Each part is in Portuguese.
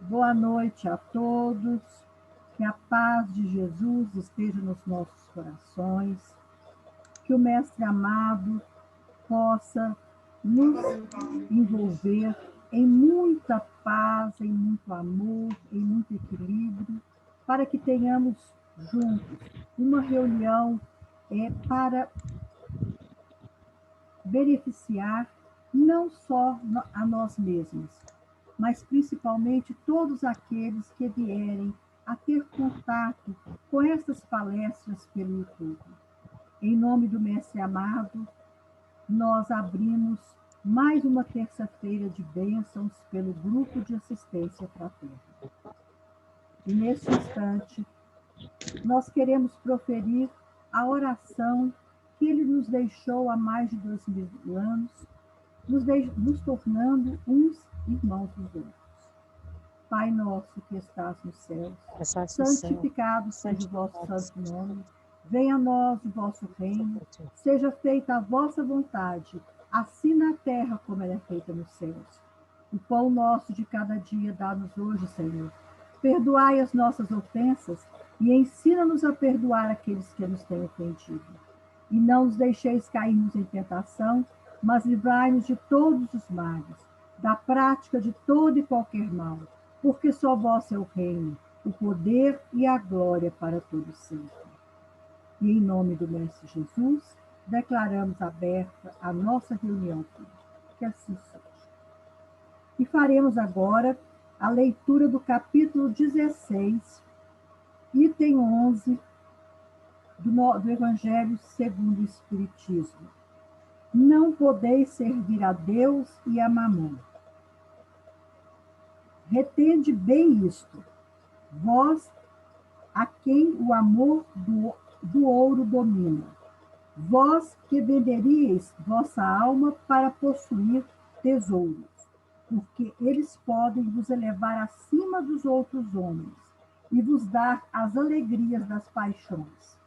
Boa noite a todos. Que a paz de Jesus esteja nos nossos corações. Que o Mestre amado possa nos envolver em muita paz, em muito amor, em muito equilíbrio, para que tenhamos juntos uma reunião para beneficiar não só a nós mesmos, mas principalmente todos aqueles que vierem a ter contato com essas palestras pelo YouTube. Em nome do Mestre amado, nós abrimos mais uma terça-feira de bênçãos pelo Grupo de Assistência Fraterna. E neste instante, nós queremos proferir a oração que ele nos deixou há mais de 2000 anos, nos tornando uns irmãos dos outros. Pai nosso que estás nos céus, santificado seja o vosso santo nome, venha a nós o vosso reino, seja feita a vossa vontade, assim na terra como ela é feita nos céus. O pão nosso de cada dia dá-nos hoje, Senhor. Perdoai as nossas ofensas e ensina-nos a perdoar aqueles que nos têm ofendido. E não os deixeis cairmos em tentação, mas livrai-nos de todos os males, da prática de todo e qualquer mal, porque só vosso é o reino, o poder e a glória para todos sempre. E em nome do Mestre Jesus, declaramos aberta a nossa reunião pública. Que assim seja. E faremos agora a leitura do capítulo 16, item 11, do Evangelho segundo o Espiritismo. Não podeis servir a Deus e a Mamon. Retende bem isto, vós a quem o amor do ouro domina, vós que venderíeis vossa alma para possuir tesouros, porque eles podem vos elevar acima dos outros homens e vos dar as alegrias das paixões.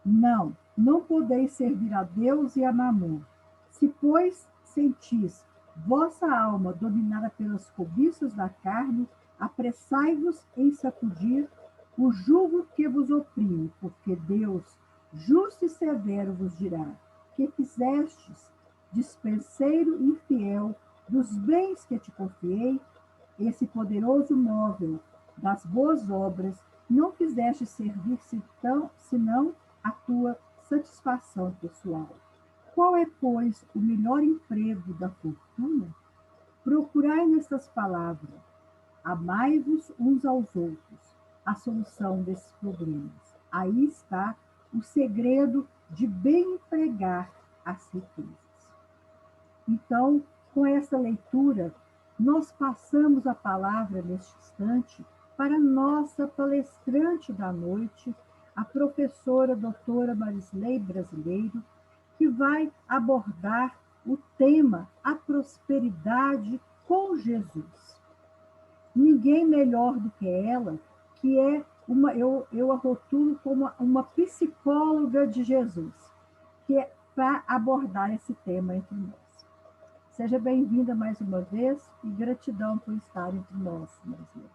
Não podeis servir a Deus e a Mamon. Se, pois, sentis vossa alma dominada pelas cobiças da carne, apressai-vos em sacudir o jugo que vos oprime, porque Deus, justo e severo, vos dirá: que fizestes, dispenseiro infiel, dos bens que te confiei, esse poderoso móvel das boas obras, não fizeste servir senão a tua satisfação pessoal. Qual é, pois, o melhor emprego da fortuna? Procurai nestas palavras: amai-vos uns aos outros, a solução desses problemas. Aí está o segredo de bem empregar as riquezas. Então, com essa leitura, nós passamos a palavra neste instante para nossa palestrante da noite, a professora doutora Marisley Brasileiro, que vai abordar o tema A Prosperidade com Jesus. Ninguém melhor do que ela, que é eu a rotulo como uma psicóloga de Jesus, que é para abordar esse tema entre nós. Seja bem-vinda mais uma vez e gratidão por estar entre nós, Marisley.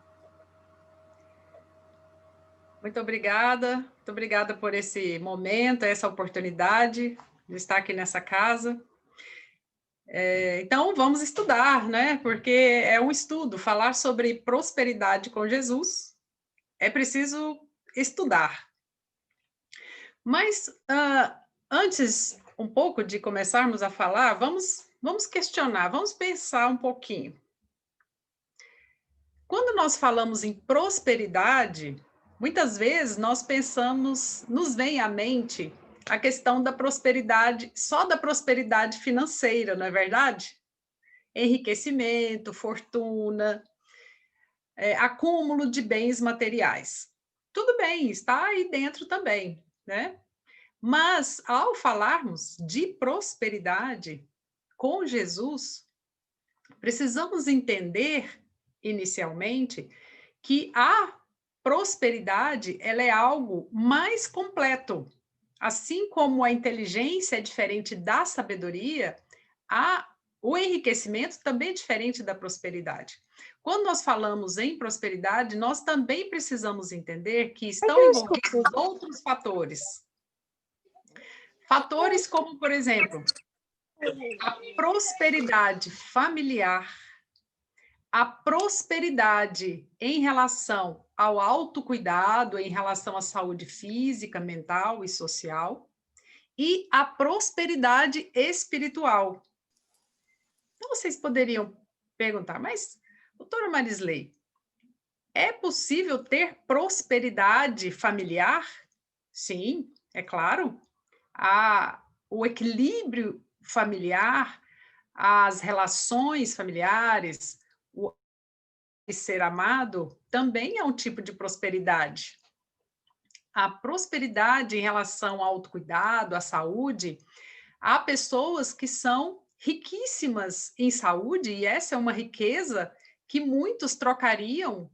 Muito obrigada por esse momento, essa oportunidade de estar aqui nessa casa. Então, vamos estudar, né? Porque é um estudo, falar sobre prosperidade com Jesus, é preciso estudar. Mas, antes um pouco de começarmos a falar, vamos questionar, vamos pensar um pouquinho. Quando nós falamos em prosperidade, muitas vezes nós pensamos, nos vem à mente a questão da prosperidade, só da prosperidade financeira, não é verdade? Enriquecimento, fortuna, acúmulo de bens materiais. Tudo bem, está aí dentro também, né? Mas, ao falarmos de prosperidade com Jesus, precisamos entender, inicialmente, que a prosperidade ela é algo mais completo. Assim como a inteligência é diferente da sabedoria, a O enriquecimento também é diferente da prosperidade. Quando nós falamos em prosperidade, nós também precisamos entender que estão envolvidos outros fatores. Fatores como, por exemplo, a prosperidade familiar, a prosperidade em relação ao autocuidado, em relação à saúde física, mental e social, e a prosperidade espiritual. Então, vocês poderiam perguntar, mas, doutora Marisley, é possível ter prosperidade familiar? Sim, é claro. O equilíbrio familiar, as relações familiares, o ser amado, também é um tipo de prosperidade. A prosperidade em relação ao autocuidado, à saúde, há pessoas que são riquíssimas em saúde, e essa é uma riqueza que muitos trocariam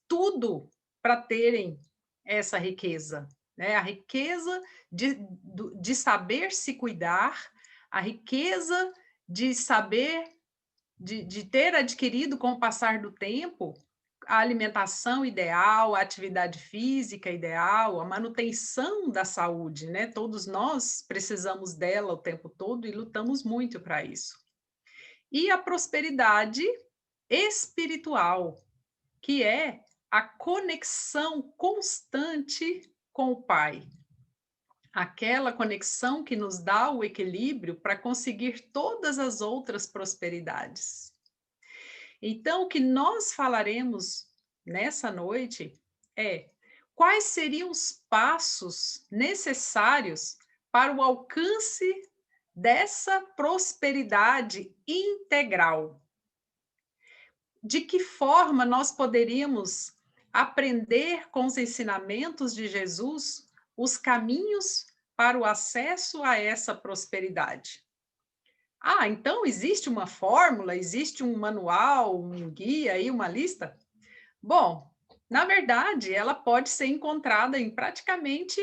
tudo para terem essa riqueza, né? A riqueza de saber se cuidar, a riqueza de saber, de ter adquirido com o passar do tempo a alimentação ideal, a atividade física ideal, a manutenção da saúde, né? Todos nós precisamos dela o tempo todo e lutamos muito para isso. E a prosperidade espiritual, que é a conexão constante com o Pai. Aquela conexão que nos dá o equilíbrio para conseguir todas as outras prosperidades. Então, o que nós falaremos nessa noite é quais seriam os passos necessários para o alcance dessa prosperidade integral. De que forma nós poderíamos aprender com os ensinamentos de Jesus os caminhos para o acesso a essa prosperidade? Ah, então existe uma fórmula, existe um manual, um guia e uma lista? Bom, na verdade, ela pode ser encontrada em praticamente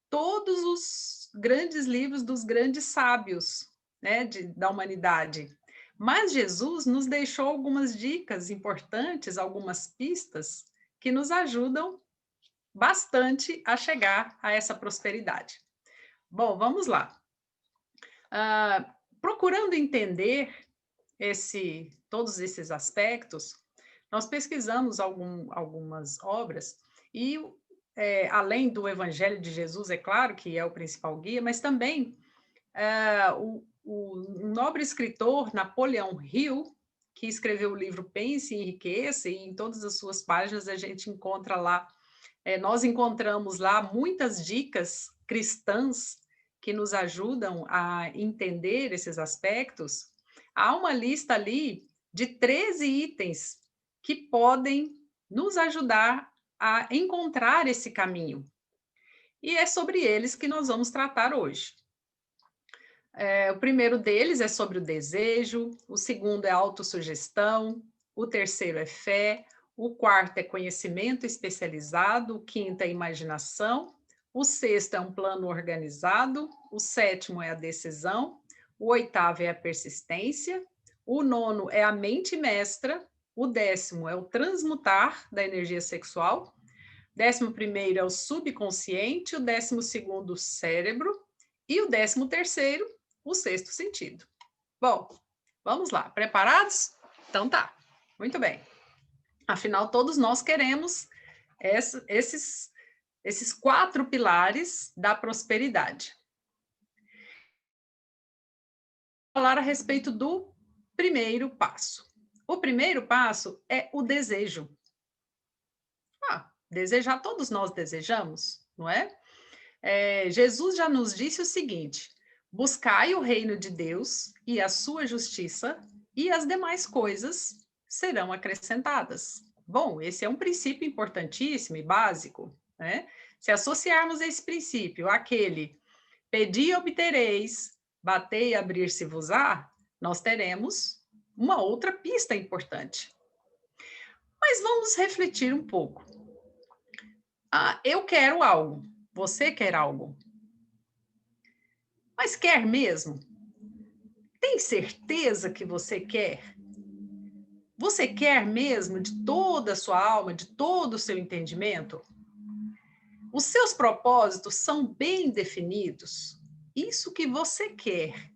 todos os grandes livros dos grandes sábios, né, da humanidade. Mas Jesus nos deixou algumas dicas importantes, algumas pistas que nos ajudam bastante a chegar a essa prosperidade. Bom, vamos lá. Procurando entender todos esses aspectos, nós pesquisamos algumas obras e, além do Evangelho de Jesus, é claro que é o principal guia, mas também o nobre escritor Napoleão Hill, que escreveu o livro Pense e Enriqueça, e em todas as suas páginas a gente encontra lá, nós encontramos lá muitas dicas cristãs que nos ajudam a entender esses aspectos. Há uma lista ali de 13 itens que podem nos ajudar a encontrar esse caminho. E é sobre eles que nós vamos tratar hoje. O primeiro deles é sobre o desejo, o segundo é autossugestão, o terceiro é fé, o quarto é conhecimento especializado, o quinto é imaginação, o sexto é um plano organizado, o sétimo é a decisão, o oitavo é a persistência, o nono é a mente mestra, o décimo é o transmutar da energia sexual, 11º é o subconsciente, o 12º o cérebro e o 13º o sexto sentido. Bom, vamos lá, preparados? Então tá, muito bem. Afinal, todos nós queremos esses 4 pilares da prosperidade. Vou falar a respeito do primeiro passo. O primeiro passo é o desejo. Desejar, todos nós desejamos, não é? Jesus já nos disse o seguinte: buscai o reino de Deus e a sua justiça, e as demais coisas serão acrescentadas. Bom, esse é um princípio importantíssimo e básico, né? Se associarmos esse princípio àquele pedi e obtereis, batei e abrir-se-vos-á, nós teremos uma outra pista importante. Mas vamos refletir um pouco. Eu quero algo, você quer algo. Mas quer mesmo? Tem certeza que você quer? Você quer mesmo de toda a sua alma, de todo o seu entendimento? Os seus propósitos são bem definidos? Isso que você quer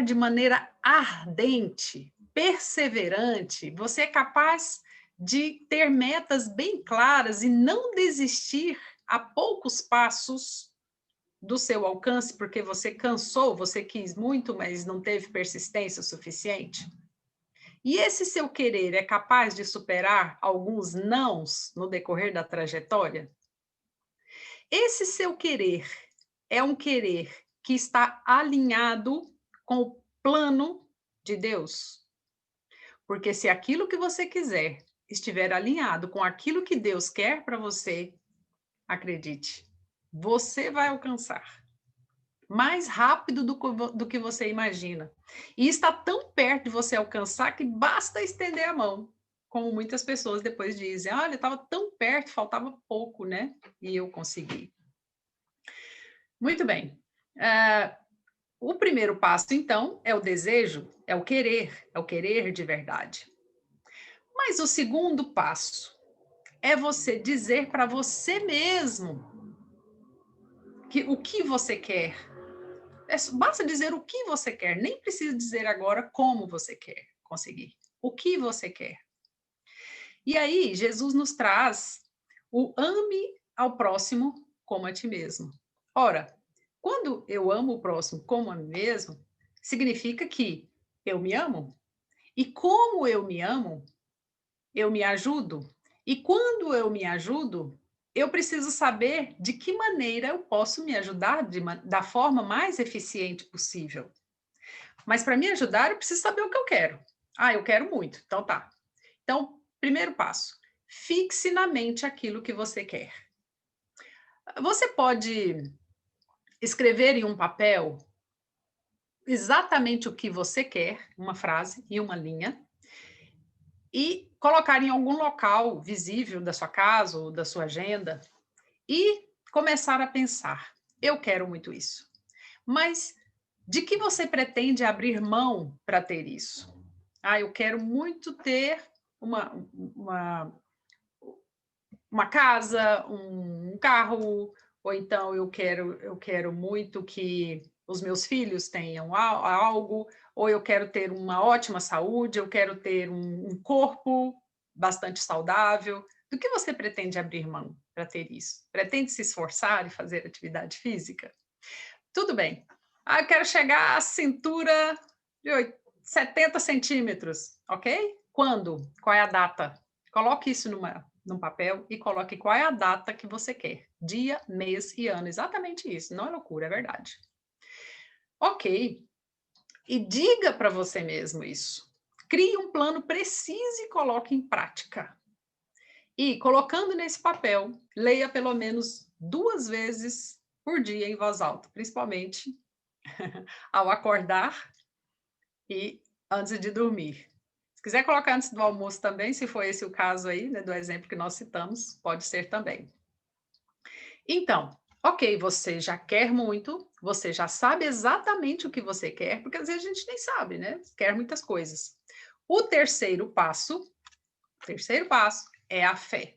de maneira ardente, perseverante, você é capaz de ter metas bem claras e não desistir a poucos passos do seu alcance, porque você cansou, você quis muito, mas não teve persistência suficiente? E esse seu querer é capaz de superar alguns nãos no decorrer da trajetória? Esse seu querer é um querer que está alinhado com o plano de Deus? Porque se aquilo que você quiser estiver alinhado com aquilo que Deus quer para você, acredite, você vai alcançar mais rápido do que você imagina. E está tão perto de você alcançar que basta estender a mão. Como muitas pessoas depois dizem, olha, estava tão perto, faltava pouco, né? E eu consegui. Muito bem. O primeiro passo, então, é o desejo, é o querer de verdade. Mas o segundo passo é você dizer para você mesmo o que você quer. Basta dizer o que você quer, nem precisa dizer agora como você quer conseguir. O que você quer. E aí, Jesus nos traz o ame ao próximo como a ti mesmo. Ora, quando eu amo o próximo como a mim mesmo, significa que eu me amo. E como eu me amo, eu me ajudo. E quando eu me ajudo, eu preciso saber de que maneira eu posso me ajudar da forma mais eficiente possível. Mas para me ajudar, eu preciso saber o que eu quero. Ah, eu quero muito. Então tá. Então, primeiro passo, fixe na mente aquilo que você quer. Você pode escrever em um papel exatamente o que você quer, uma frase e uma linha, e colocar em algum local visível da sua casa ou da sua agenda e começar a pensar: eu quero muito isso. Mas de que você pretende abrir mão para ter isso? Ah, eu quero muito ter uma, uma casa, um carro, ou então eu quero muito que os meus filhos tenham algo, ou eu quero ter uma ótima saúde, eu quero ter um corpo bastante saudável. Do que você pretende abrir mão para ter isso? Pretende se esforçar e fazer atividade física? Tudo bem. Ah, eu quero chegar à cintura de 70 centímetros, ok? Quando? Qual é a data? Coloque isso num papel e coloque qual é a data que você quer. Dia, mês e ano. Exatamente isso. Não é loucura, é verdade. Ok. E diga para você mesmo isso. Crie um plano preciso e coloque em prática. E, colocando nesse papel, leia pelo menos 2 vezes por dia em voz alta, principalmente ao acordar e antes de dormir. Se quiser colocar antes do almoço também, se for esse o caso aí, né, do exemplo que nós citamos, pode ser também. Então, ok, você já quer muito, você já sabe exatamente o que você quer, porque às vezes a gente nem sabe, né? Quer muitas coisas. O terceiro passo é a fé.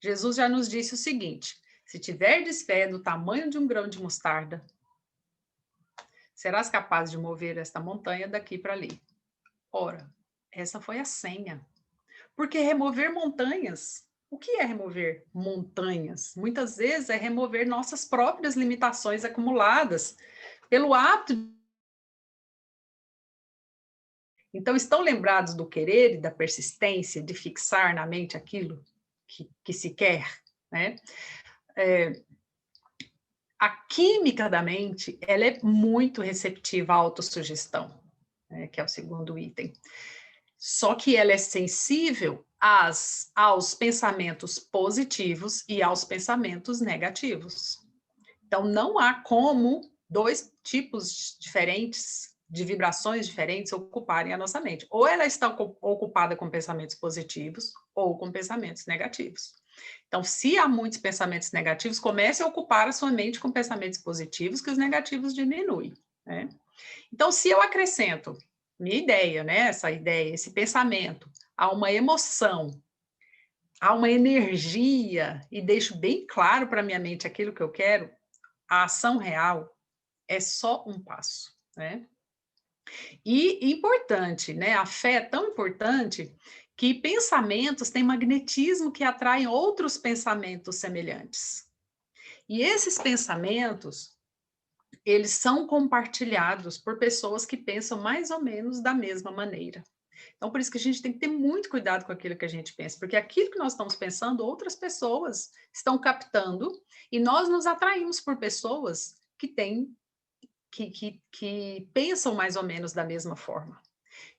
Jesus já nos disse o seguinte: se tiverdes fé do tamanho de um grão de mostarda, serás capaz de mover esta montanha daqui para ali. Ora, essa foi a senha. Porque remover montanhas, o que é remover montanhas? Muitas vezes é remover nossas próprias limitações acumuladas pelo hábito. Então, estão lembrados do querer e da persistência de fixar na mente aquilo que se quer, né? A química da mente, ela é muito receptiva à autossugestão, né, que é o segundo item. Só que ela é sensível aos pensamentos positivos e aos pensamentos negativos. Então, não há como 2 tipos diferentes, de vibrações diferentes, ocuparem a nossa mente. Ou ela está ocupada com pensamentos positivos ou com pensamentos negativos. Então, se há muitos pensamentos negativos, comece a ocupar a sua mente com pensamentos positivos, que os negativos diminuem, né? Então, se eu acrescento minha ideia, né, essa ideia, esse pensamento, a uma emoção, a uma energia, e deixo bem claro para minha mente aquilo que eu quero, a ação real é só um passo, né? E importante, né? A fé é tão importante que pensamentos têm magnetismo que atraem outros pensamentos semelhantes. E esses pensamentos, eles são compartilhados por pessoas que pensam mais ou menos da mesma maneira. Então, por isso que a gente tem que ter muito cuidado com aquilo que a gente pensa, porque aquilo que nós estamos pensando, outras pessoas estão captando, e nós nos atraímos por pessoas que têm, que pensam mais ou menos da mesma forma.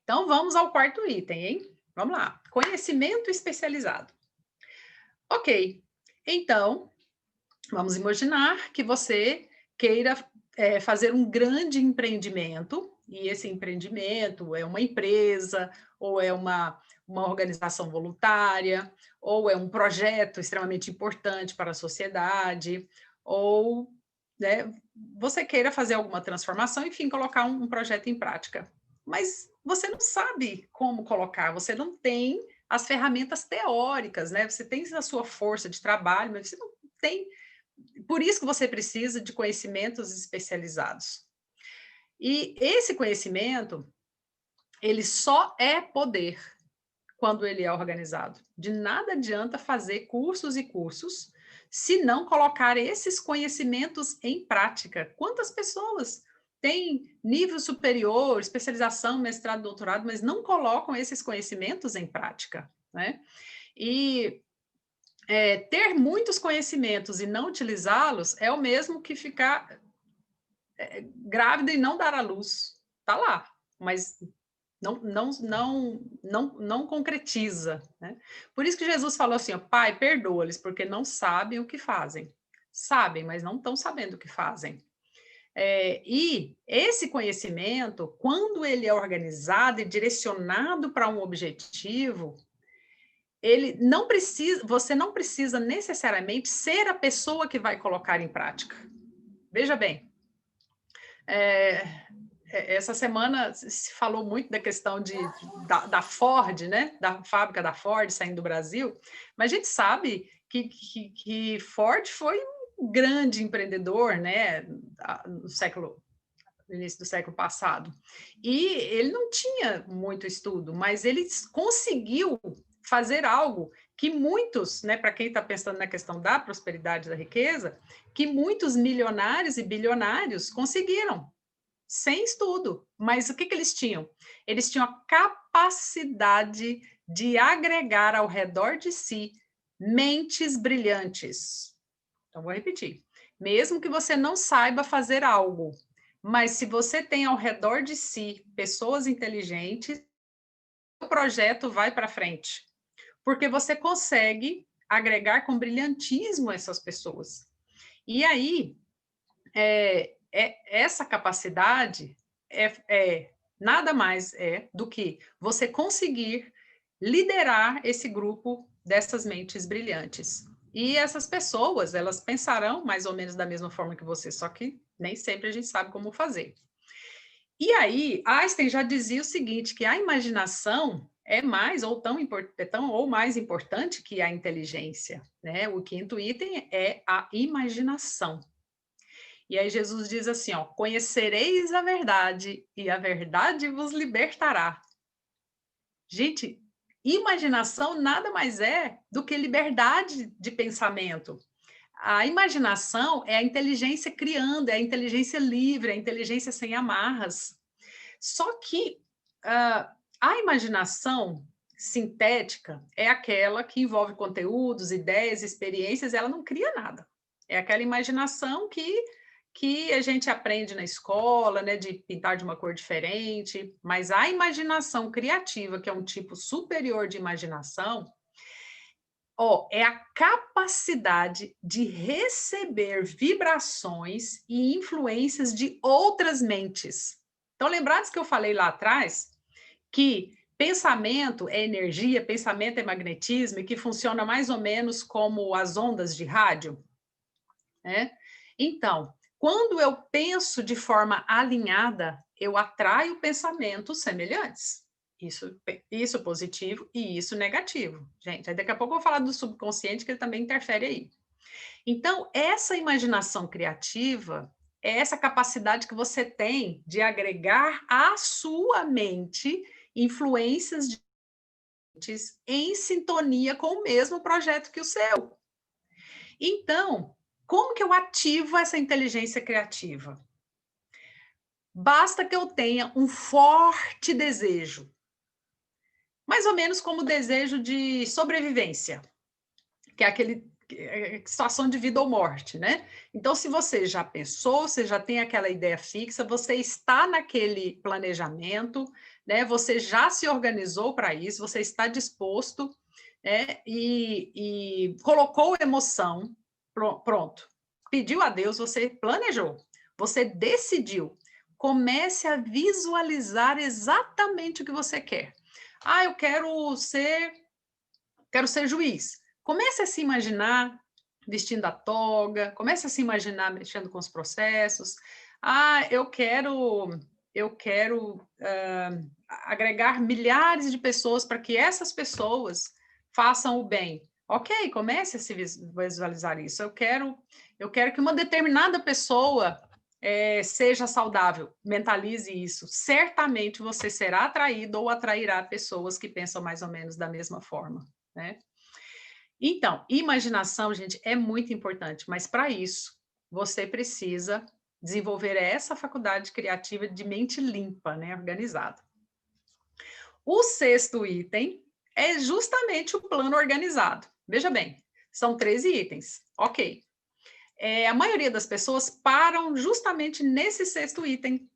Então, vamos ao quarto item, hein? Vamos lá. Conhecimento especializado. Ok. Então, vamos imaginar que você queira fazer um grande empreendimento, e esse empreendimento é uma empresa, ou é uma organização voluntária, ou é um projeto extremamente importante para a sociedade, ou, né, você queira fazer alguma transformação, enfim, colocar um projeto em prática. Mas você não sabe como colocar, você não tem as ferramentas teóricas, né? Você tem a sua força de trabalho, mas você não tem. Por isso que você precisa de conhecimentos especializados. E esse conhecimento, ele só é poder quando ele é organizado. De nada adianta fazer cursos e cursos se não colocar esses conhecimentos em prática. Quantas pessoas têm nível superior, especialização, mestrado, doutorado, mas não colocam esses conhecimentos em prática, né? E ter muitos conhecimentos e não utilizá-los é o mesmo que ficar grávida e não dar à luz. Está lá, mas não concretiza. Né? Por isso que Jesus falou assim, ó, Pai, perdoa-lhes, porque não sabem o que fazem. Sabem, mas não estão sabendo o que fazem. E esse conhecimento, quando ele é organizado e direcionado para um objetivo, ele não precisa, você não precisa necessariamente ser a pessoa que vai colocar em prática. Veja bem, essa semana se falou muito da questão da Ford, né? Da fábrica da Ford saindo do Brasil, mas a gente sabe que Ford foi um grande empreendedor, né? No início do século passado. E ele não tinha muito estudo, mas ele conseguiu fazer algo que muitos, né, para quem está pensando na questão da prosperidade da riqueza, que muitos milionários e bilionários conseguiram, sem estudo. Mas o que eles tinham? Eles tinham a capacidade de agregar ao redor de si mentes brilhantes. Então, vou repetir. Mesmo que você não saiba fazer algo, mas se você tem ao redor de si pessoas inteligentes, o projeto vai para frente. Porque você consegue agregar com brilhantismo essas pessoas. E aí, essa capacidade nada mais do que você conseguir liderar esse grupo dessas mentes brilhantes. E essas pessoas, elas pensarão mais ou menos da mesma forma que você, só que nem sempre a gente sabe como fazer. E aí, Einstein já dizia o seguinte, que a imaginação é mais ou ou mais importante que a inteligência, né? O quinto item é a imaginação. E aí Jesus diz assim, ó, conhecereis a verdade e a verdade vos libertará. Gente, imaginação nada mais é do que liberdade de pensamento. A imaginação é a inteligência criando, é a inteligência livre, é a inteligência sem amarras. Só que a imaginação sintética é aquela que envolve conteúdos, ideias, experiências, ela não cria nada. É aquela imaginação que a gente aprende na escola, né, de pintar de uma cor diferente, mas a imaginação criativa, que é um tipo superior de imaginação, é a capacidade de receber vibrações e influências de outras mentes. Então, lembrados que eu falei lá atrás que pensamento é energia, pensamento é magnetismo e que funciona mais ou menos como as ondas de rádio, né? Então, quando eu penso de forma alinhada, eu atraio pensamentos semelhantes. Isso positivo e isso negativo. Gente, aí daqui a pouco eu vou falar do subconsciente, que ele também interfere aí. Então, essa imaginação criativa é essa capacidade que você tem de agregar à sua mente influências em sintonia com o mesmo projeto que o seu. Então, como que eu ativo essa inteligência criativa? Basta que eu tenha um forte desejo, mais ou menos como o desejo de sobrevivência, que é aquele situação de vida ou morte, né? Então, se você já pensou, você já tem aquela ideia fixa, você está naquele planejamento, né? Você já se organizou para isso, você está disposto, né? E colocou emoção, pronto. Pediu a Deus, você planejou, você decidiu. Comece a visualizar exatamente o que você quer. Ah, eu quero ser juiz. Comece a se imaginar vestindo a toga, comece a se imaginar mexendo com os processos. Ah, eu quero agregar milhares de pessoas para que essas pessoas façam o bem. Ok, comece a se visualizar isso. Eu quero que uma determinada pessoa seja saudável. Mentalize isso. Certamente você será atraído ou atrairá pessoas que pensam mais ou menos da mesma forma, né? Então, imaginação, gente, é muito importante, mas para isso, você precisa desenvolver essa faculdade criativa de mente limpa, né, organizada. O sexto item é justamente o plano organizado. Veja bem, são 13 itens, ok. A maioria das pessoas param justamente nesse sexto item.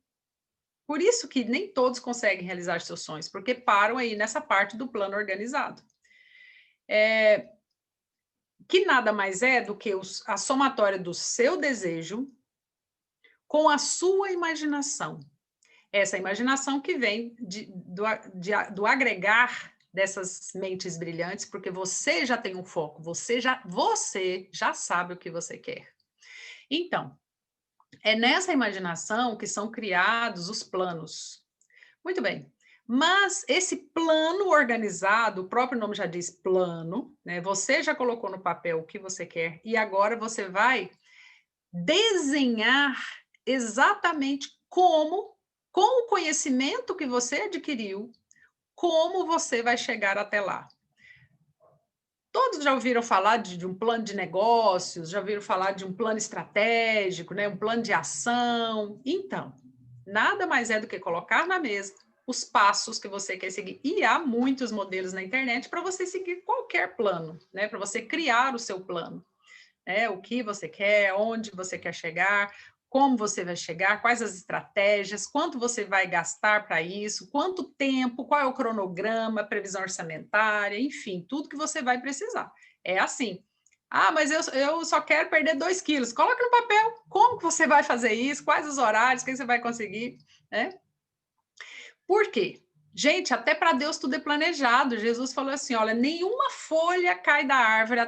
Por isso que nem todos conseguem realizar seus sonhos, porque param aí nessa parte do plano organizado. Que nada mais é do que a somatória do seu desejo com a sua imaginação. Essa imaginação que vem do agregar dessas mentes brilhantes, porque você já tem um foco, você já sabe o que você quer. Então, é nessa imaginação que são criados os planos. Muito bem. Mas esse plano organizado, o próprio nome já diz plano, né? Você já colocou no papel o que você quer e agora você vai desenhar exatamente como, com o conhecimento que você adquiriu, como você vai chegar até lá. Todos já ouviram falar de um plano de negócios, já ouviram falar de um plano estratégico, né? Um plano de ação. Então, nada mais é do que colocar na mesa os passos que você quer seguir. E há muitos modelos na internet para você seguir qualquer plano, né? Para você criar o seu plano. O que você quer, onde você quer chegar, como você vai chegar, quais as estratégias, quanto você vai gastar para isso, quanto tempo, qual é o cronograma, previsão orçamentária, enfim, tudo que você vai precisar. É assim. Ah, mas eu só quero perder 2 quilos. Coloca no papel como que você vai fazer isso, quais os horários, o que você vai conseguir, né? Por quê? Gente, até para Deus tudo é planejado. Jesus falou assim, olha, nenhuma folha cai da árvore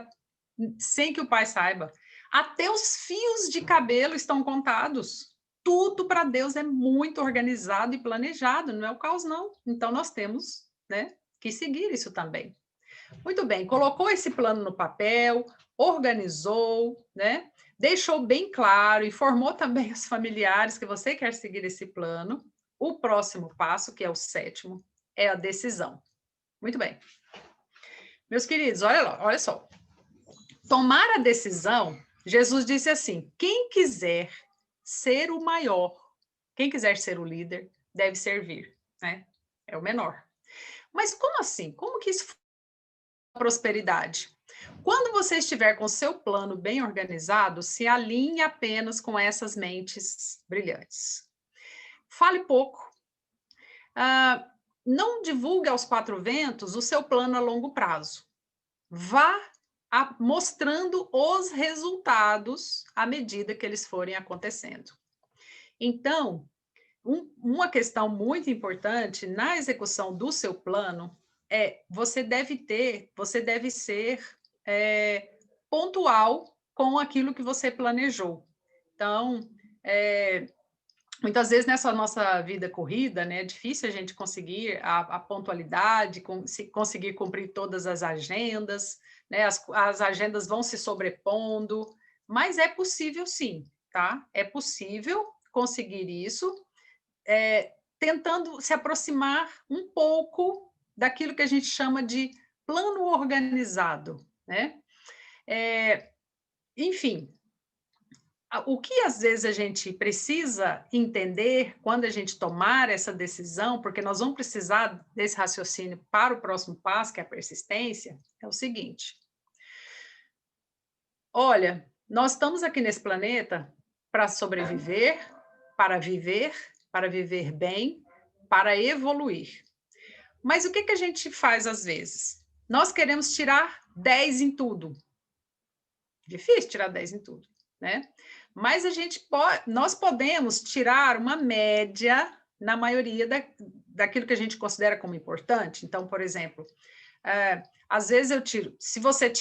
sem que o pai saiba. Até os fios de cabelo estão contados. Tudo para Deus é muito organizado e planejado, não é o caos, não. Então, nós temos, né, que seguir isso também. Muito bem, colocou esse plano no papel, organizou, né, deixou bem claro, informou também os familiares que você quer seguir esse plano. O próximo passo, que é o sétimo, é a decisão. Muito bem. Meus queridos, olha só. Tomar a decisão, Jesus disse assim: quem quiser ser o maior, quem quiser ser o líder, deve servir, né? É o menor. Mas como assim? Como que isso é prosperidade? Quando você estiver com o seu plano bem organizado, se alinhe apenas com essas mentes brilhantes. Fale pouco. Não divulgue aos 4 ventos o seu plano a longo prazo. Vá mostrando os resultados à medida que eles forem acontecendo. Então, uma questão muito importante na execução do seu plano é você deve ser pontual com aquilo que você planejou. Então, muitas vezes nessa nossa vida corrida, né, é difícil a gente conseguir a pontualidade, conseguir cumprir todas as agendas, né, as agendas vão se sobrepondo, mas é possível sim, tá? É possível conseguir isso, tentando se aproximar um pouco daquilo que a gente chama de plano organizado, né? Enfim, o que às vezes a gente precisa entender quando a gente tomar essa decisão, porque nós vamos precisar desse raciocínio para o próximo passo, que é a persistência, é o seguinte: olha, nós estamos aqui nesse planeta para sobreviver, para viver bem, para evoluir. Mas o que que a gente faz às vezes? Nós queremos tirar 10 em tudo. Difícil tirar 10 em tudo, né? Mas nós podemos tirar uma média na maioria daquilo que a gente considera como importante. Então, por exemplo, às vezes eu tiro, se você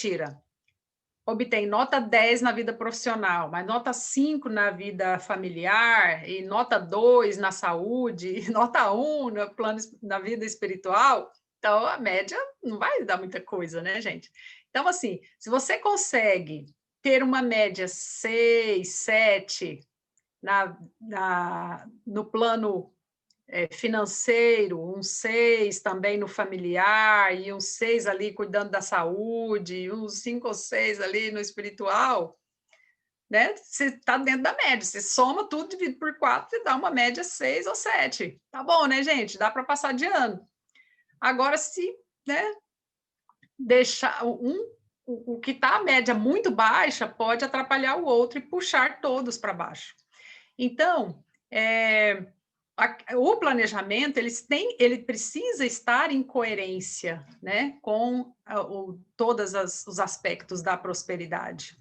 obtém nota 10 na vida profissional, mas nota 5 na vida familiar, e nota 2 na saúde, e nota 1 no plano, na vida espiritual, então a média não vai dar muita coisa, né, gente? Então, assim, se você consegue ter uma média 6, 7 no plano financeiro, um 6 também no familiar, e um 6 ali cuidando da saúde, e uns 5 ou 6 ali no espiritual, né? Você está dentro da média, você soma tudo, divide por 4 e dá uma média 6 ou 7. Tá bom, né, gente? Dá para passar de ano. Agora, se, né, deixar o que está a média muito baixa pode atrapalhar o outro e puxar todos para baixo. Então, o planejamento ele precisa estar em coerência, né, com todos os aspectos da prosperidade.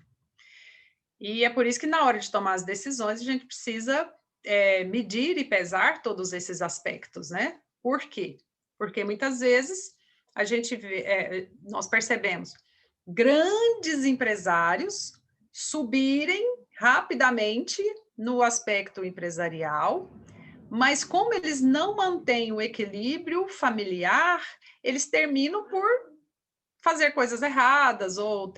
E é por isso que na hora de tomar as decisões a gente precisa medir e pesar todos esses aspectos, né? Por quê? Porque muitas vezes a gente nós percebemos grandes empresários subirem rapidamente no aspecto empresarial, mas como eles não mantêm o equilíbrio familiar, eles terminam por fazer coisas erradas ou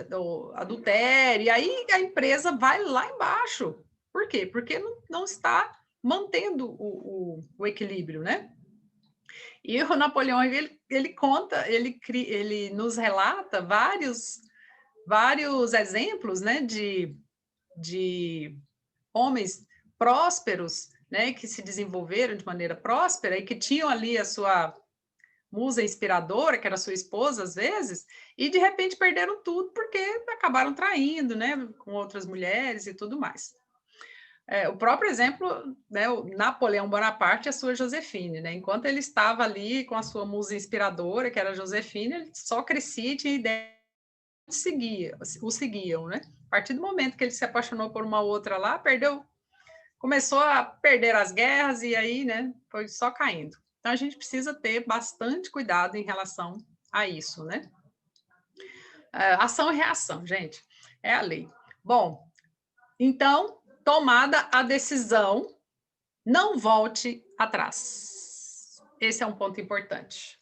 adultério, e aí a empresa vai lá embaixo. Por quê? Porque não está mantendo o equilíbrio, né? E o Napoleão, ele conta, ele nos relata vários exemplos, né, de homens prósperos, né, que se desenvolveram de maneira próspera e que tinham ali a sua musa inspiradora, que era sua esposa às vezes, e de repente perderam tudo porque acabaram traindo, né, com outras mulheres e tudo mais. O próprio exemplo, né, o Napoleão Bonaparte e a sua Josefine, né, enquanto ele estava ali com a sua musa inspiradora, que era a Josefine, ele só crescia e tinha ideia o seguiam, né? A partir do momento que ele se apaixonou por uma outra lá, começou a perder as guerras e aí, né, foi só caindo. Então a gente precisa ter bastante cuidado em relação a isso, né? Ação e reação, gente, é a lei. Bom, então, tomada a decisão, não volte atrás. Esse é um ponto importante.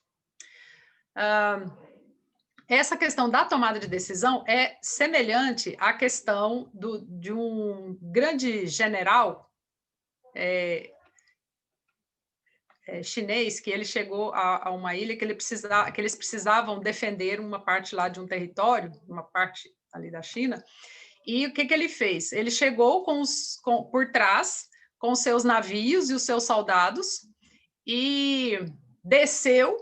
Essa questão da tomada de decisão é semelhante à questão de um grande general chinês, que ele chegou a uma ilha que eles precisavam defender uma parte lá de um território, uma parte ali da China, e o que ele fez? Ele chegou por trás com os seus navios e os seus soldados e desceu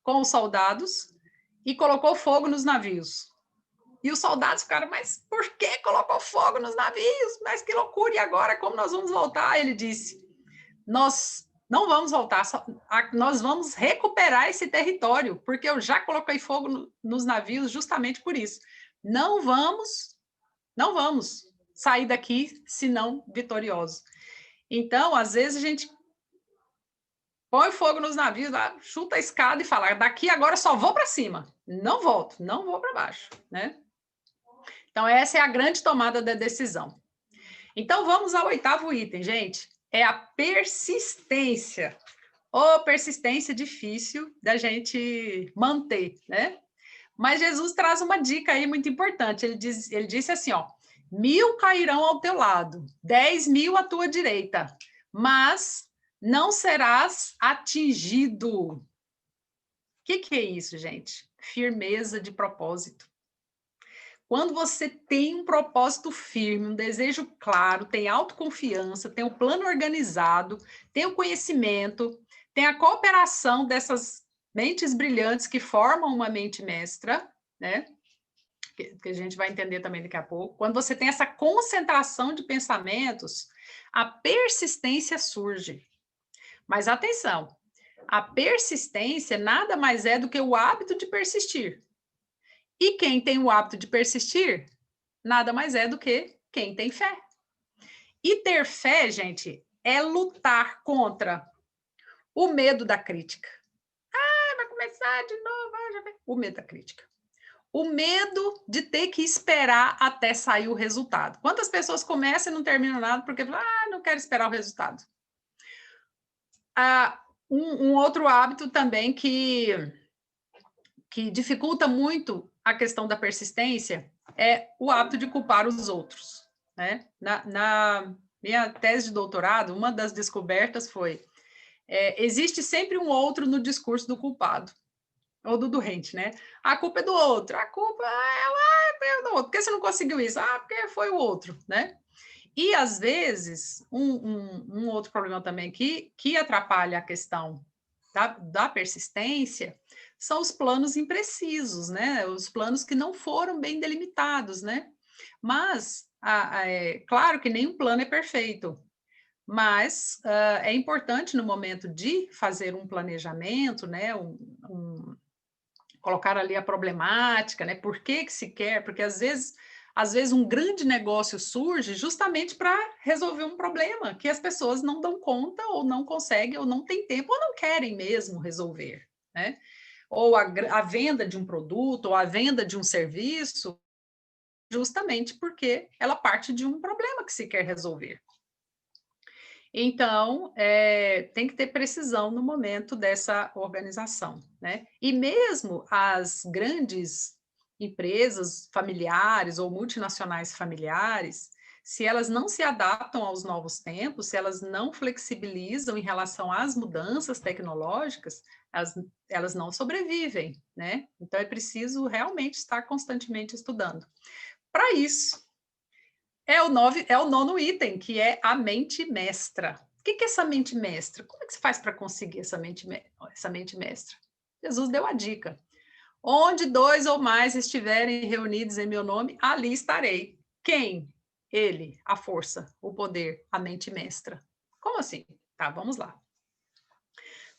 com os soldados e colocou fogo nos navios. E os soldados ficaram, mas por que colocou fogo nos navios? Mas que loucura, e agora como nós vamos voltar? Ele disse, nós não vamos voltar, nós vamos recuperar esse território, porque eu já coloquei fogo nos navios justamente por isso. Não vamos sair daqui senão vitoriosos. Então, às vezes a gente põe fogo nos navios, chuta a escada e fala, daqui agora só vou para cima, não volto, não vou para baixo, né? Então, essa é a grande tomada da decisão. Então, vamos ao 8º item, gente. é a persistência. Ou persistência difícil da gente manter, né? Mas Jesus traz uma dica aí muito importante. Ele disse assim, ó, 1.000 cairão ao teu lado, 10.000 à tua direita, mas não serás atingido. O que é isso, gente? Firmeza de propósito. Quando você tem um propósito firme, um desejo claro, tem autoconfiança, tem o plano organizado, tem o conhecimento, tem a cooperação dessas mentes brilhantes que formam uma mente mestra, né? Que a gente vai entender também daqui a pouco. Quando você tem essa concentração de pensamentos, a persistência surge. Mas atenção, a persistência nada mais é do que o hábito de persistir. E quem tem o hábito de persistir, nada mais é do que quem tem fé. E ter fé, gente, é lutar contra o medo da crítica. Ah, vai começar de novo. O medo da crítica. O medo de ter que esperar até sair o resultado. Quantas pessoas começam e não terminam nada porque não quero esperar o resultado. Um outro hábito também que dificulta muito a questão da persistência é o hábito de culpar os outros, né? Na minha tese de doutorado, uma das descobertas foi existe sempre um outro no discurso do culpado, ou do doente, né? A culpa é do outro, a culpa é do outro. Por que você não conseguiu isso? Porque foi o outro, né? E, às vezes, um outro problema também que atrapalha a questão da persistência são os planos imprecisos, né? Os planos que não foram bem delimitados, né? Mas, claro que nenhum plano é perfeito, mas é importante no momento de fazer um planejamento, né? Colocar ali a problemática, né? Por que se quer? Porque às vezes um grande negócio surge justamente para resolver um problema que as pessoas não dão conta, ou não conseguem, ou não têm tempo, ou não querem mesmo resolver, né? Ou a venda de um produto, ou a venda de um serviço, justamente porque ela parte de um problema que se quer resolver. Então, tem que ter precisão no momento dessa organização, né? E mesmo as grandes empresas familiares ou multinacionais familiares, se elas não se adaptam aos novos tempos, se elas não flexibilizam em relação às mudanças tecnológicas, elas não sobrevivem, né? Então, é preciso realmente estar constantemente estudando. Para isso, é o nono item, que é a mente mestra. O que é essa mente mestra? Como é que se faz para conseguir essa mente mestra? Jesus deu a dica. Onde 2 ou mais estiverem reunidos em meu nome, ali estarei. Quem? Ele, a força, o poder, a mente mestra. Como assim? Tá, vamos lá.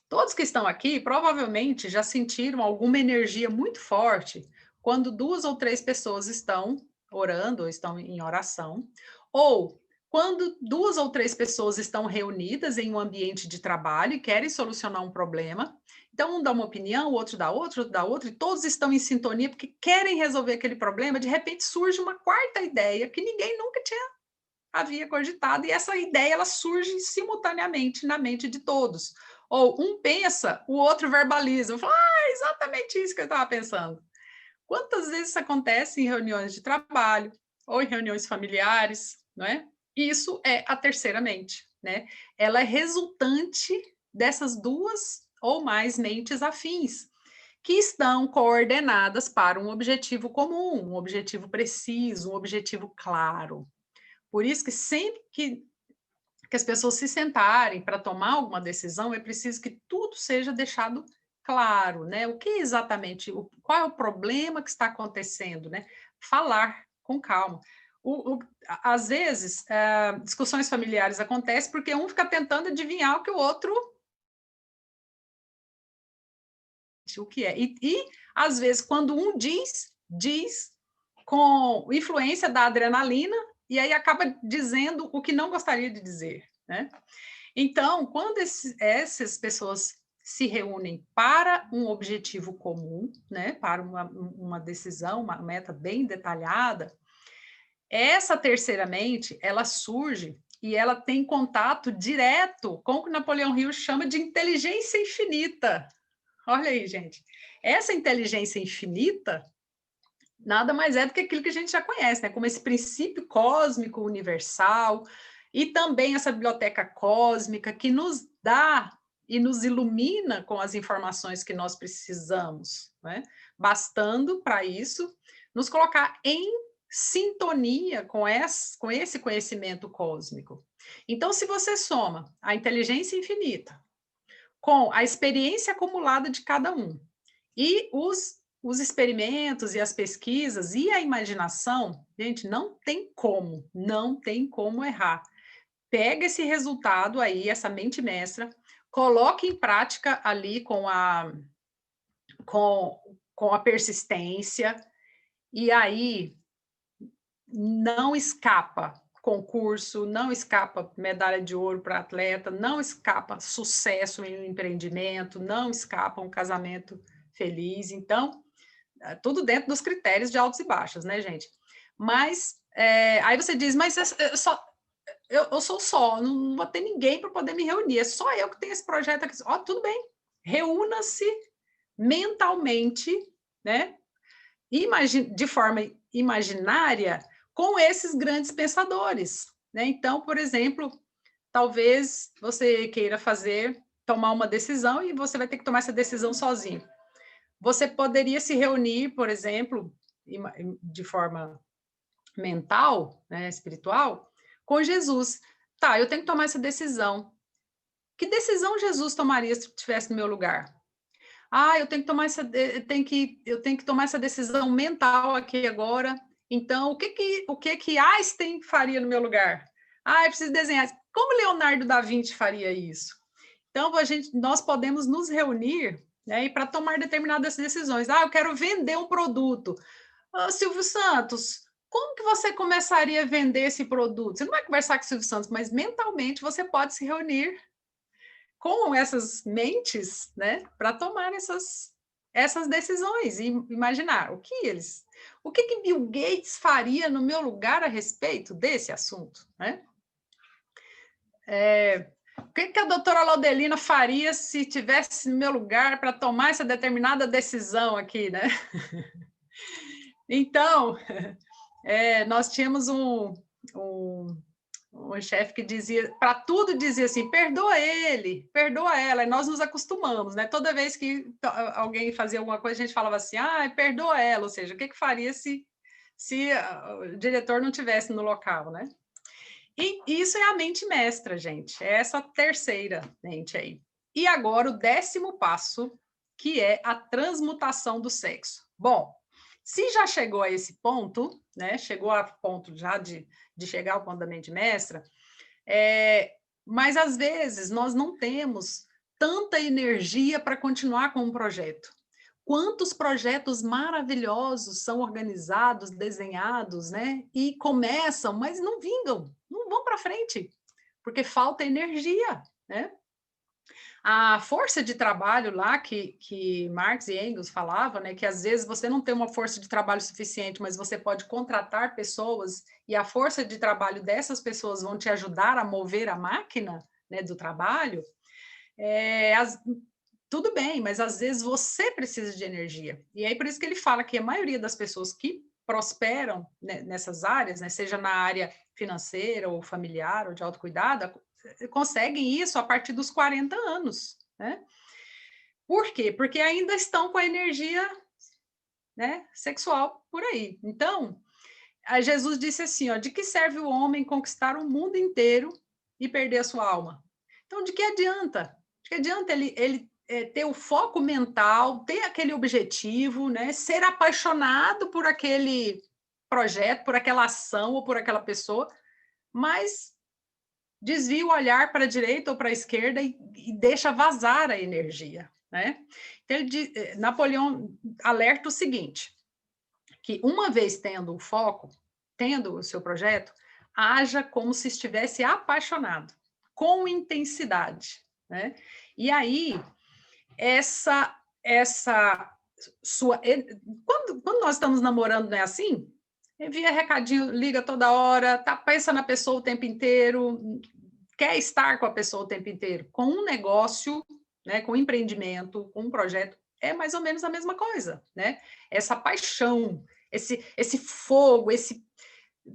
Todos que estão aqui provavelmente já sentiram alguma energia muito forte quando 2 ou 3 pessoas estão orando ou estão em oração, ou quando 2 ou 3 pessoas estão reunidas em um ambiente de trabalho e querem solucionar um problema. Então, um dá uma opinião, o outro dá outra, e todos estão em sintonia porque querem resolver aquele problema. De repente surge uma quarta ideia que ninguém nunca havia cogitado, e essa ideia ela surge simultaneamente na mente de todos. Ou um pensa, o outro verbaliza. Eu falo, exatamente isso que eu estava pensando. Quantas vezes isso acontece em reuniões de trabalho ou em reuniões familiares, não é? Isso é a terceira mente, né? Ela é resultante dessas 2 ou mais mentes afins, que estão coordenadas para um objetivo comum, um objetivo preciso, um objetivo claro. Por isso que sempre que as pessoas se sentarem para tomar alguma decisão, é preciso que tudo seja deixado claro, né? O que exatamente, qual é o problema que está acontecendo, né? Falar com calma. Às vezes, discussões familiares acontecem porque um fica tentando adivinhar o que o outro o que é. E às vezes, quando um diz com influência da adrenalina, e aí acaba dizendo o que não gostaria de dizer, né? Então, quando essas pessoas se reúnem para um objetivo comum, né, para uma decisão, uma meta bem detalhada, essa terceira mente, ela surge e ela tem contato direto com o que Napoleão Hill chama de inteligência infinita. Olha aí, gente. Essa inteligência infinita nada mais é do que aquilo que a gente já conhece, né? Como esse princípio cósmico universal e também essa biblioteca cósmica que nos dá e nos ilumina com as informações que nós precisamos, né? Bastando para isso nos colocar em sintonia com esse conhecimento cósmico. Então, se você soma a inteligência infinita com a experiência acumulada de cada um e os experimentos e as pesquisas e a imaginação, gente, não tem como errar. Pega esse resultado aí, essa mente mestra, coloque em prática ali com a persistência, e aí não escapa concurso, não escapa medalha de ouro para atleta, não escapa sucesso em um empreendimento, não escapa um casamento feliz. Então, tudo dentro dos critérios de altos e baixos, né, gente? Mas aí você diz, mas eu sou só, não vou ter ninguém para poder me reunir, é só eu que tenho esse projeto aqui. Ó, tudo bem, reúna-se mentalmente, né? De forma imaginária com esses grandes pensadores, né? Então, por exemplo, talvez você queira tomar uma decisão e você vai ter que tomar essa decisão sozinho. Você poderia se reunir, por exemplo, de forma mental, né, espiritual, com Jesus. Tá, eu tenho que tomar essa decisão. Que decisão Jesus tomaria se estivesse no meu lugar? Ah, eu tenho que tomar eu tenho que tomar essa decisão mental aqui agora. Então, o que que Einstein faria no meu lugar? Ah, eu preciso desenhar. Como Leonardo da Vinci faria isso? Então, nós podemos nos reunir, né, para tomar determinadas decisões. Ah, eu quero vender um produto. Ah, Silvio Santos, como que você começaria a vender esse produto? Você não vai conversar com o Silvio Santos, mas mentalmente você pode se reunir com essas mentes, né, para tomar essas decisões e imaginar o que Bill Gates faria no meu lugar a respeito desse assunto, né? O que a doutora Laudelina faria se tivesse no meu lugar para tomar essa determinada decisão aqui, né? Então, nós tínhamos um chefe que dizia, para tudo dizia assim, perdoa ele, perdoa ela, e nós nos acostumamos, né? Toda vez que alguém fazia alguma coisa, a gente falava assim, perdoa ela, ou seja, o que faria se o diretor não tivesse no local, né? E isso é a mente mestra, gente, é essa terceira mente aí. E agora o 10º passo, que é a transmutação do sexo. Bom, se já chegou a esse ponto, né? Chegou a ponto já de chegar ao ponto da mente mestra, mas às vezes nós não temos tanta energia para continuar com um projeto. Quantos projetos maravilhosos são organizados, desenhados, né? E começam, mas não vingam, não vão para frente, porque falta energia, né? A força de trabalho lá que Marx e Engels falavam, né, que às vezes você não tem uma força de trabalho suficiente, mas você pode contratar pessoas e a força de trabalho dessas pessoas vão te ajudar a mover a máquina, né, do trabalho. Tudo bem, mas às vezes você precisa de energia. E aí por isso que ele fala que a maioria das pessoas que prosperam, né, nessas áreas, né, seja na área financeira ou familiar ou de autocuidado, conseguem isso a partir dos 40 anos, né? Por quê? Porque ainda estão com a energia, né, sexual por aí. Então, Jesus disse assim, ó, de que serve o homem conquistar o mundo inteiro e perder a sua alma? Então, de que adianta? De que adianta ele ter o foco mental, ter aquele objetivo, né, ser apaixonado por aquele projeto, por aquela ação ou por aquela pessoa, mas desvia o olhar para a direita ou para a esquerda e deixa vazar a energia, né? Então, Napoleão alerta o seguinte, que uma vez tendo o foco, tendo o seu projeto, haja como se estivesse apaixonado, com intensidade, né? E aí, essa sua... Quando nós estamos namorando, não é assim? envia recadinho, liga toda hora, pensa na pessoa o tempo inteiro, quer estar com a pessoa o tempo inteiro. Com um negócio, né, com um empreendimento, com um projeto, é mais ou menos a mesma coisa, né? Essa paixão, esse fogo,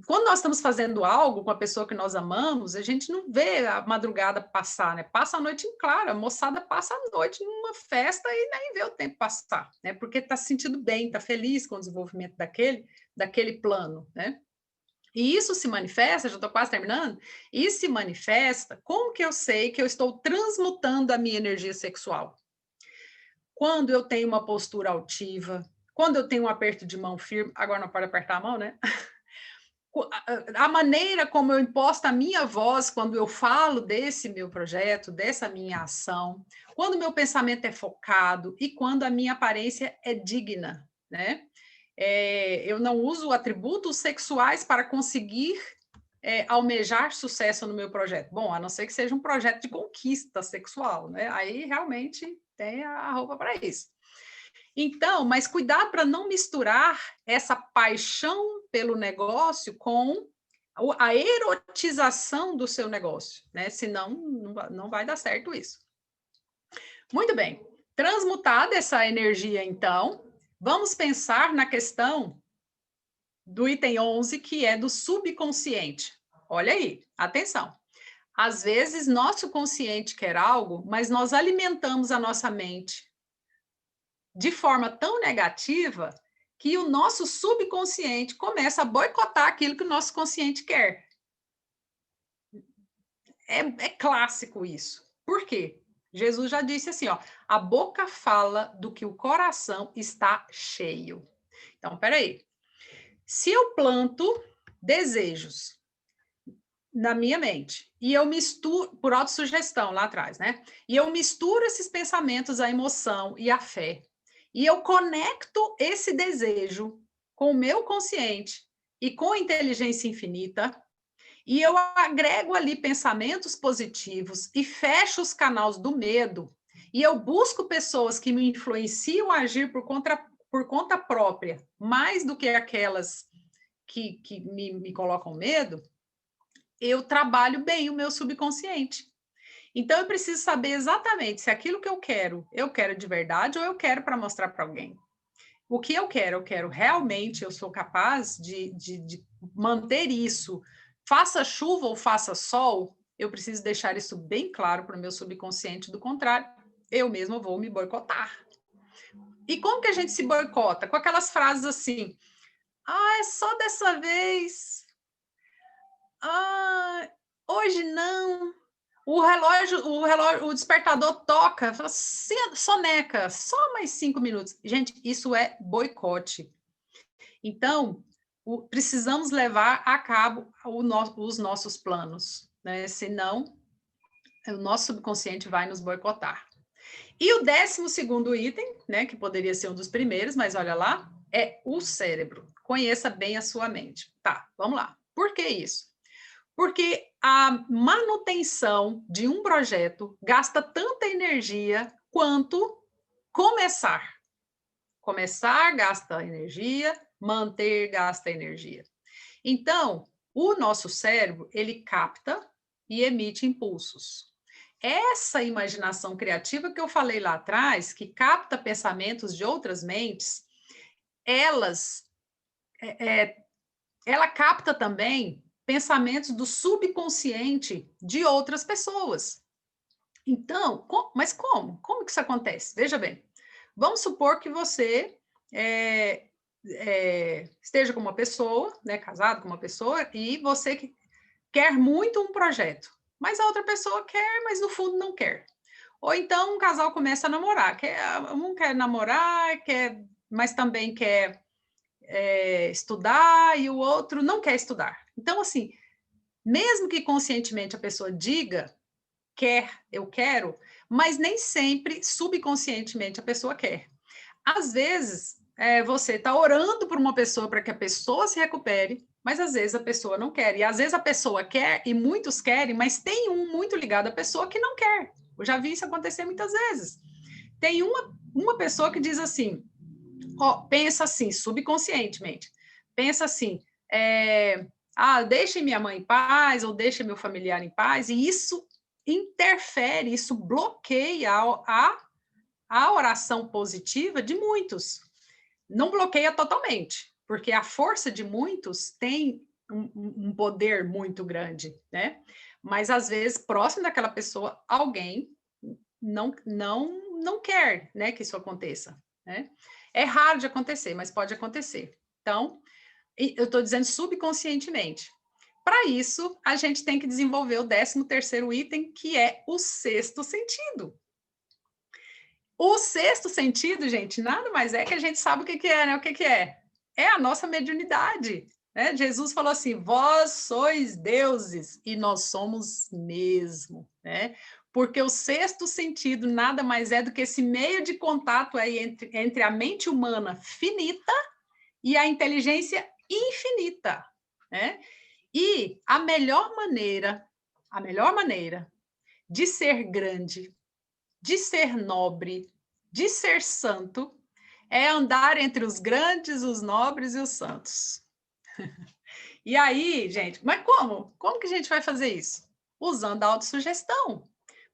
quando nós estamos fazendo algo com a pessoa que nós amamos, a gente não vê a madrugada passar, né? Passa a noite em claro, a moçada passa a noite numa festa e nem vê o tempo passar, né? Porque está se sentindo bem, está feliz com o desenvolvimento daquele plano, né? E isso se manifesta, já estou quase terminando, e se manifesta, como que eu sei que eu estou transmutando a minha energia sexual? Quando eu tenho uma postura altiva, quando eu tenho um aperto de mão firme, agora não pode apertar a mão, né? A maneira como eu imposto a minha voz quando eu falo desse meu projeto, dessa minha ação, quando o meu pensamento é focado e quando a minha aparência é digna, né? Eu não uso atributos sexuais para conseguir almejar sucesso no meu projeto. Bom, a não ser que seja um projeto de conquista sexual, né? Aí realmente tem a roupa para isso. Então, mas cuidado para não misturar essa paixão pelo negócio com a erotização do seu negócio, né? Senão não vai dar certo isso. Muito bem. Transmutada essa energia, então, vamos pensar na questão do item 11, que é do subconsciente. Olha aí, atenção. Às vezes, nosso consciente quer algo, mas nós alimentamos a nossa mente de forma tão negativa que o nosso subconsciente começa a boicotar aquilo que o nosso consciente quer. É clássico isso. Por quê? Jesus já disse assim, ó, a boca fala do que o coração está cheio. Então, peraí. Se eu planto desejos na minha mente e eu misturo, por autossugestão lá atrás, né? E eu misturo esses pensamentos, a emoção e a fé, e eu conecto esse desejo com o meu consciente e com a inteligência infinita, e eu agrego ali pensamentos positivos e fecho os canais do medo, e eu busco pessoas que me influenciam a agir por conta própria, mais do que aquelas que me colocam medo, eu trabalho bem o meu subconsciente. Então, eu preciso saber exatamente se aquilo que eu quero de verdade ou eu quero para mostrar para alguém. O que eu quero realmente, eu sou capaz de manter isso, faça chuva ou faça sol, eu preciso deixar isso bem claro para o meu subconsciente, do contrário, eu mesmo vou me boicotar. E como que a gente se boicota? Com aquelas frases assim, é só dessa vez, hoje não, o despertador toca, fala, soneca, só mais 5 minutos. Gente, isso é boicote. Então, precisamos levar a cabo os nossos planos, né? Senão, o nosso subconsciente vai nos boicotar. E o 12º item, né, que poderia ser um dos primeiros, mas olha lá, é o cérebro. Conheça bem a sua mente. Tá, vamos lá. Por que isso? Porque a manutenção de um projeto gasta tanta energia quanto começar. Começar gasta energia, manter gasta energia. Então, o nosso cérebro, ele capta e emite impulsos. Essa imaginação criativa que eu falei lá atrás, que capta pensamentos de outras mentes, ela capta também pensamentos do subconsciente de outras pessoas. Então, mas como? Como que isso acontece? Veja bem, vamos supor que você esteja com uma pessoa, né, casado com uma pessoa, e você quer muito um projeto, mas a outra pessoa quer, mas no fundo não quer. Ou então um casal começa a namorar, um quer namorar, mas também quer estudar e o outro não quer estudar. Então, assim, mesmo que conscientemente a pessoa diga, eu quero, mas nem sempre subconscientemente a pessoa quer. Às vezes, você está orando por uma pessoa para que a pessoa se recupere, mas às vezes a pessoa não quer. E às vezes a pessoa quer e muitos querem, mas tem um muito ligado à pessoa que não quer. Eu já vi isso acontecer muitas vezes. Tem uma pessoa que diz assim, pensa assim, subconscientemente, pensa assim, Deixe minha mãe em paz, ou deixe meu familiar em paz, e isso interfere, isso bloqueia a oração positiva de muitos. Não bloqueia totalmente, porque a força de muitos tem um poder muito grande, né? Mas, às vezes, próximo daquela pessoa, alguém não quer, né, que isso aconteça, né? É raro de acontecer, mas pode acontecer. Então, eu estou dizendo subconscientemente. Para isso, a gente tem que desenvolver o 13º item, que é o sexto sentido. O sexto sentido, gente, nada mais é que a gente sabe o que é, né? O que é? É a nossa mediunidade. Né? Jesus falou assim: vós sois deuses e nós somos mesmo. Né? Porque o sexto sentido nada mais é do que esse meio de contato aí entre a mente humana finita e a inteligência infinita. Né? E a melhor maneira de ser grande, de ser nobre, de ser santo, é andar entre os grandes, os nobres e os santos. E aí, gente, mas como? Como que a gente vai fazer isso? Usando a autossugestão,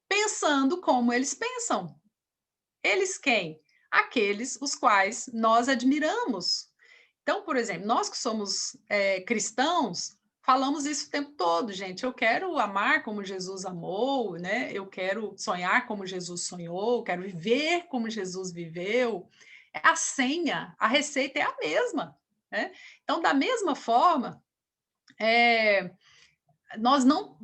pensando como eles pensam. Eles quem? Aqueles os quais nós admiramos. Então, por exemplo, nós que somos cristãos, falamos isso o tempo todo, gente. Eu quero amar como Jesus amou, né? Eu quero sonhar como Jesus sonhou, quero viver como Jesus viveu. A senha, a receita é a mesma, né? Então, da mesma forma,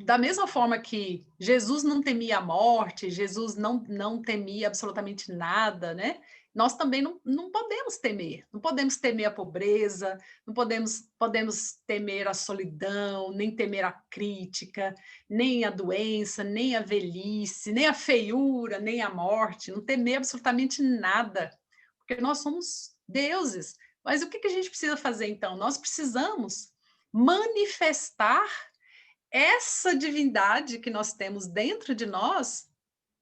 da mesma forma que Jesus não temia a morte, Jesus não temia absolutamente nada, né? Nós também não podemos temer, não podemos temer a pobreza, não podemos temer a solidão, nem temer a crítica, nem a doença, nem a velhice, nem a feiura, nem a morte, não temer absolutamente nada, porque nós somos deuses. Mas o que a gente precisa fazer então? Nós precisamos manifestar essa divindade que nós temos dentro de nós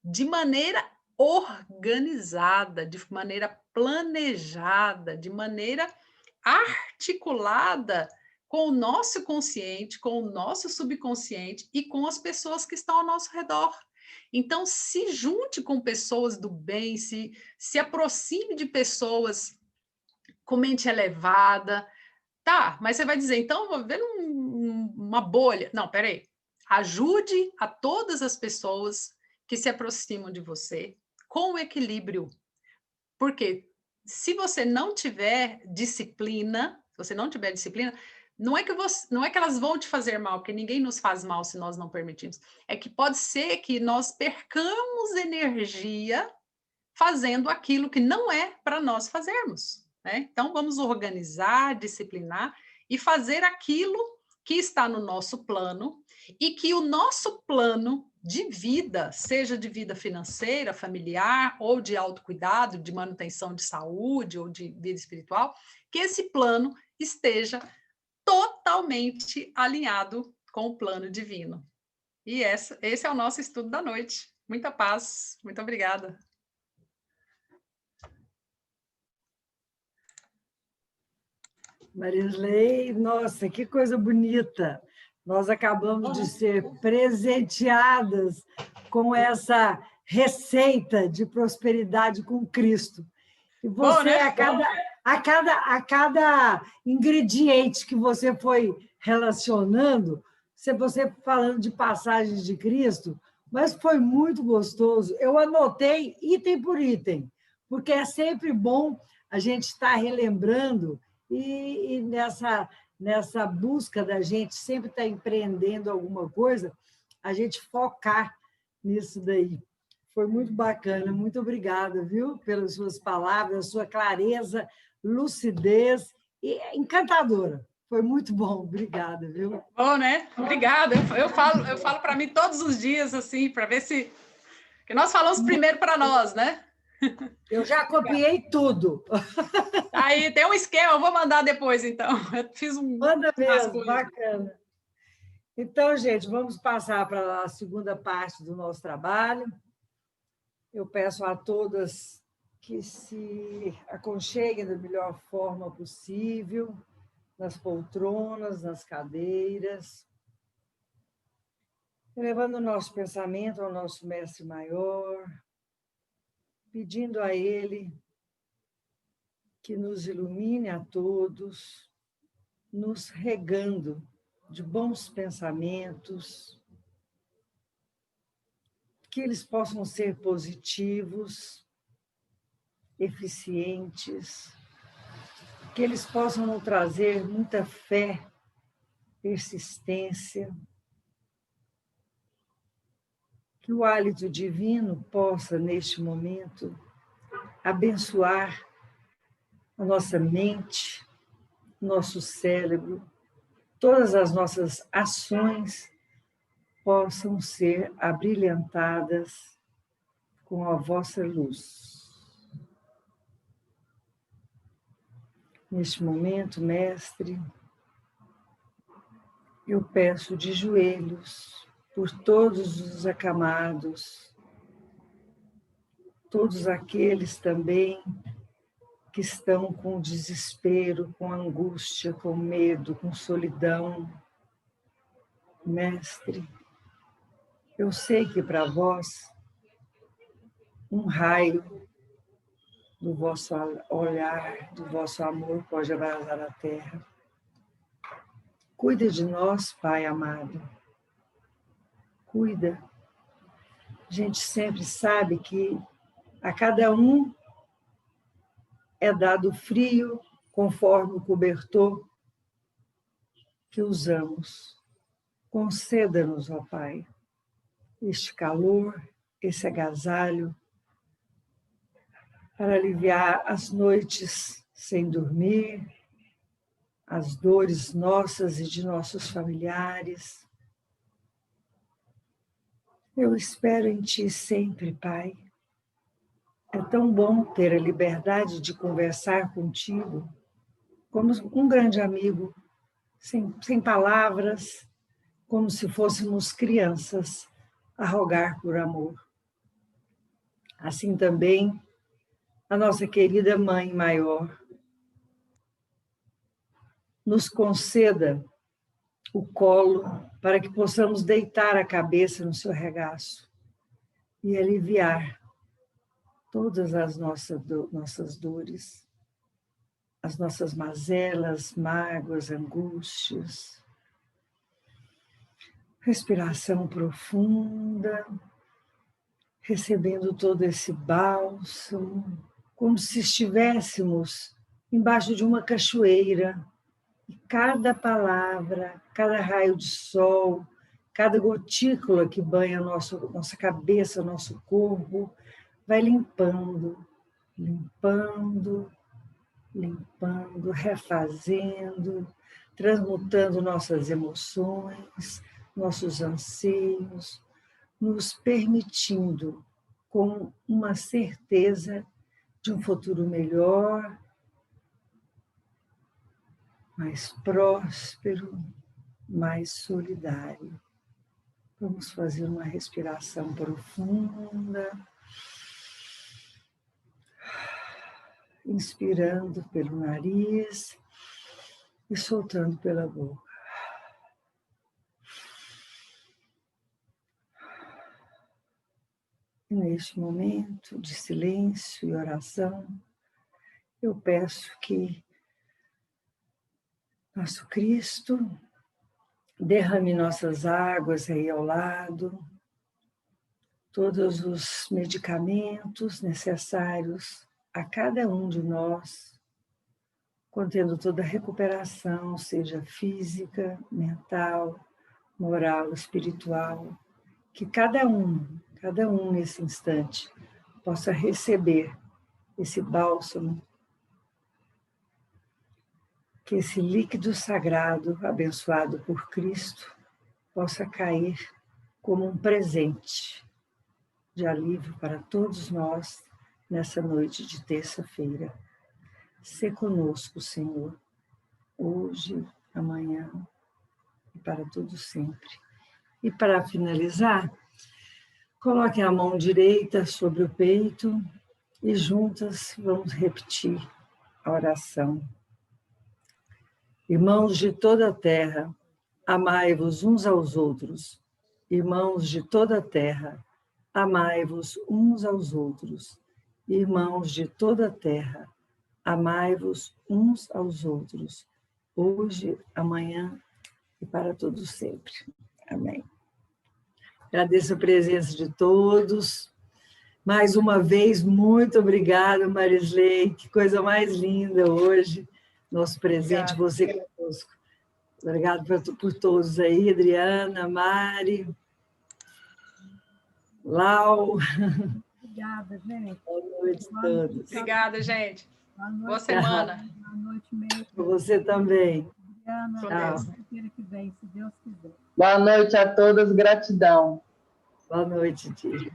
de maneira organizada, de maneira planejada, de maneira articulada com o nosso consciente, com o nosso subconsciente e com as pessoas que estão ao nosso redor. Então, se junte com pessoas do bem, se aproxime de pessoas com mente elevada. Tá, mas você vai dizer, então, eu vou viver uma bolha. Não, peraí. Ajude a todas as pessoas que se aproximam de você com equilíbrio. Porque se você não tiver disciplina, não é que elas vão te fazer mal, porque ninguém nos faz mal se nós não permitirmos. É que pode ser que nós percamos energia fazendo aquilo que não é para nós fazermos. Né? Então, vamos organizar, disciplinar e fazer aquilo que está no nosso plano e que o nosso plano de vida, seja de vida financeira, familiar, ou de autocuidado, de manutenção de saúde ou de vida espiritual, que esse plano esteja totalmente alinhado com o plano divino. E esse é o nosso estudo da noite. Muita paz. Muito obrigada. Marisley, nossa, que coisa bonita! Nós acabamos de ser presenteadas com essa receita de prosperidade com Cristo. E você, bom, né? a cada ingrediente que você foi relacionando, você falando de passagens de Cristo, mas foi muito gostoso. Eu anotei item por item, porque é sempre bom a gente estar relembrando e nessa busca da gente sempre estar empreendendo alguma coisa, a gente focar nisso daí. Foi muito bacana, muito obrigada, viu, pelas suas palavras, sua clareza, lucidez e encantadora. Foi muito bom, obrigada, viu? Bom, né? Obrigada. Eu falo para mim todos os dias, assim, para ver se... que nós falamos primeiro para nós, né? Eu já copiei tudo. Aí tem um esquema, eu vou mandar depois, então. Eu fiz Manda mesmo, bacana. Então, gente, vamos passar para a segunda parte do nosso trabalho. Eu peço a todas que se aconcheguem da melhor forma possível, nas poltronas, nas cadeiras, elevando o nosso pensamento ao nosso Mestre Maior, pedindo a Ele que nos ilumine a todos, nos regando de bons pensamentos, que eles possam ser positivos, eficientes, que eles possam nos trazer muita fé, persistência, que o hálito divino possa, neste momento, abençoar a nossa mente, nosso cérebro, todas as nossas ações possam ser abrilhantadas com a vossa luz. Neste momento, Mestre, eu peço de joelhos por todos os acamados, todos aqueles também que estão com desespero, com angústia, com medo, com solidão. Mestre, eu sei que para vós um raio do vosso olhar, do vosso amor pode abrasar a terra. Cuida de nós, Pai amado. Cuida. A gente sempre sabe que a cada um é dado frio conforme o cobertor que usamos. Conceda-nos, ó Pai, este calor, esse agasalho, para aliviar as noites sem dormir, as dores nossas e de nossos familiares. Eu espero em Ti sempre, Pai. É tão bom ter a liberdade de conversar contigo, como um grande amigo, sem palavras, como se fôssemos crianças a rogar por amor. Assim também, a nossa querida Mãe Maior nos conceda o colo para que possamos deitar a cabeça no seu regaço e aliviar todas as nossas dores, as nossas mazelas, mágoas, angústias. Respiração profunda, recebendo todo esse bálsamo, como se estivéssemos embaixo de uma cachoeira, e cada palavra, cada raio de sol, cada gotícula que banha nossa cabeça, nosso corpo, vai limpando, limpando, limpando, refazendo, transmutando nossas emoções, nossos anseios, nos permitindo com uma certeza de um futuro melhor, mais próspero, mais solidário. Vamos fazer uma respiração profunda, inspirando pelo nariz e soltando pela boca. E neste momento de silêncio e oração, eu peço que nosso Cristo derrame nossas águas aí ao lado, todos os medicamentos necessários a cada um de nós, contendo toda a recuperação, seja física, mental, moral, espiritual, que cada um nesse instante possa receber esse bálsamo, que esse líquido sagrado abençoado por Cristo possa cair como um presente de alívio para todos nós nessa noite de terça-feira. Sê conosco, Senhor, hoje, amanhã e para todo sempre. E para finalizar, coloquem a mão direita sobre o peito e juntas vamos repetir a oração. Irmãos de toda a terra, amai-vos uns aos outros. Irmãos de toda a terra, amai-vos uns aos outros. Irmãos de toda a terra, amai-vos uns aos outros. Hoje, amanhã e para todos sempre. Amém. Agradeço a presença de todos. Mais uma vez, muito obrigada, Marisley. Que coisa mais linda hoje. Nosso presente, obrigada. Você conosco. Obrigado por todos aí, Adriana, Mari, Lau. Obrigada, gente. Boa noite a todos. Obrigada, gente. Boa semana. Boa noite mesmo. Para você também. Adriana, quinta-feira que vem, se Deus quiser. Boa noite a todos, gratidão. Boa noite, tia.